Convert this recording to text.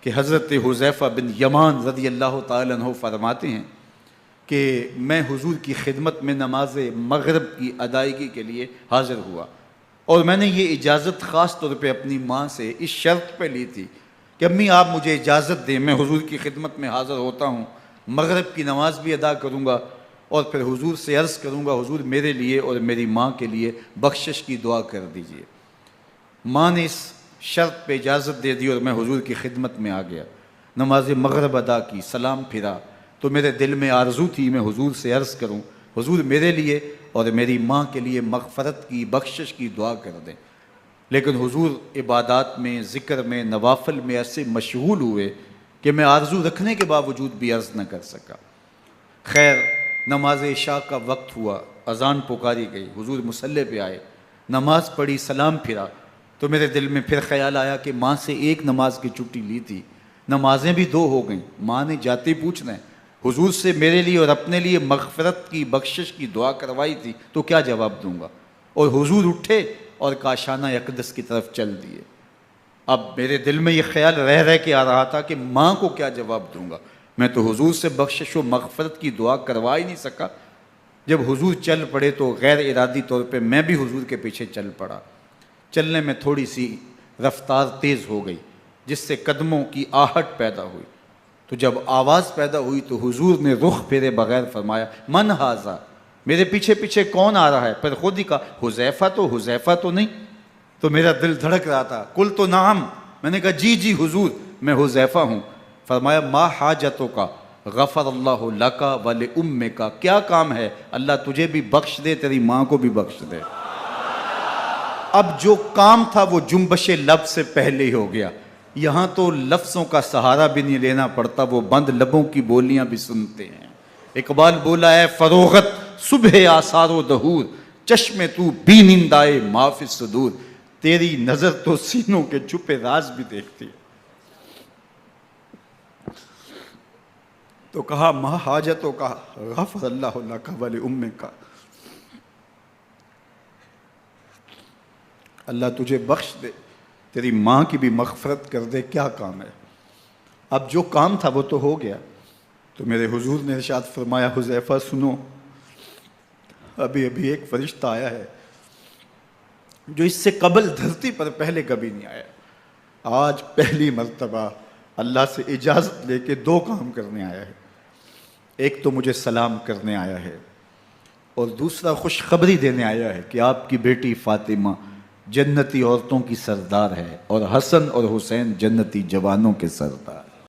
کہ حضرت حذیفہ بن یمان رضی اللہ تعالیٰ عنہ فرماتے ہیں کہ میں حضور کی خدمت میں نماز مغرب کی ادائیگی کے لیے حاضر ہوا، اور میں نے یہ اجازت خاص طور پہ اپنی ماں سے اس شرط پہ لی تھی کہ امی آپ مجھے اجازت دیں، میں حضور کی خدمت میں حاضر ہوتا ہوں، مغرب کی نماز بھی ادا کروں گا، اور پھر حضور سے عرض کروں گا حضور میرے لیے اور میری ماں کے لیے بخشش کی دعا کر دیجئے۔ ماں نے اس شرط پہ اجازت دے دی اور میں حضور کی خدمت میں آ گیا، نماز مغرب ادا کی، سلام پھرا تو میرے دل میں آرزو تھی میں حضور سے عرض کروں حضور میرے لیے اور میری ماں کے لیے مغفرت کی بخشش کی دعا کر دیں، لیکن حضور عبادات میں، ذکر میں، نوافل میں ایسے مشغول ہوئے کہ میں آرزو رکھنے کے باوجود بھی عرض نہ کر سکا۔ خیر نماز عشاء کا وقت ہوا، اذان پکاری گئی، حضور مصلی پہ آئے، نماز پڑھی، سلام پھرا تو میرے دل میں پھر خیال آیا کہ ماں سے ایک نماز کی چھٹی لی تھی، نمازیں بھی 2 ہو گئیں، ماں نے جاتے پوچھنا ہے حضور سے میرے لیے اور اپنے لیے مغفرت کی بخشش کی دعا کروائی تھی تو کیا جواب دوں گا، اور حضور اٹھے اور کاشانہ اقدس کی طرف چل دیے۔ اب میرے دل میں یہ خیال رہ کے آ رہا تھا کہ ماں کو کیا جواب دوں گا، میں تو حضور سے بخشش و مغفرت کی دعا کروا ہی نہیں سکا۔ جب حضور چل پڑے تو غیر ارادی طور پہ میں بھی حضور کے پیچھے چل پڑا، چلنے میں تھوڑی سی رفتار تیز ہو گئی جس سے قدموں کی آہٹ پیدا ہوئی، تو جب آواز پیدا ہوئی تو حضور نے رخ پھیرے بغیر فرمایا من ھذا، میرے پیچھے پیچھے کون آ رہا ہے؟ پھر خود ہی کہا حذیفہ تو نہیں؟ تو میرا دل دھڑک رہا تھا، قلت نعم، میں نے کہا جی حضور میں حذیفہ ہوں۔ فرمایا ما حاجتک غفر اللہ لک ولامک، کیا کام ہے؟ اللہ تجھے بھی بخش دے، تیری ماں کو بھی بخش دے۔ اب جو کام تھا وہ جنبش لب سے پہلے ہی ہو گیا، یہاں تو لفظوں کا سہارا بھی نہیں لینا پڑتا، وہ بند لبوں کی بولیاں بھی سنتے ہیں۔ اقبال بولا ہے فروغت صبح آثار و دہور، چشم تو بی نندائے ما فی الصدور، تیری نظر تو سینوں کے چھپے راز بھی دیکھتی ہے۔ تو کہا ما حاجتوں کا غفر اللہ لک ولامک، اللہ تجھے بخش دے، تیری ماں کی بھی مغفرت کر دے، کیا کام ہے؟ اب جو کام تھا وہ تو ہو گیا۔ تو میرے حضور نے ارشاد فرمایا حذیفہ سنو، ابھی ایک فرشتہ آیا ہے جو اس سے قبل دھرتی پر پہلے کبھی نہیں آیا، آج پہلی مرتبہ اللہ سے اجازت لے کے 2 کام کرنے آیا ہے، ایک تو مجھے سلام کرنے آیا ہے اور دوسرا خوشخبری دینے آیا ہے کہ آپ کی بیٹی فاطمہ جنتی عورتوں کی سردار ہے اور حسن اور حسین جنتی جوانوں کے سردار۔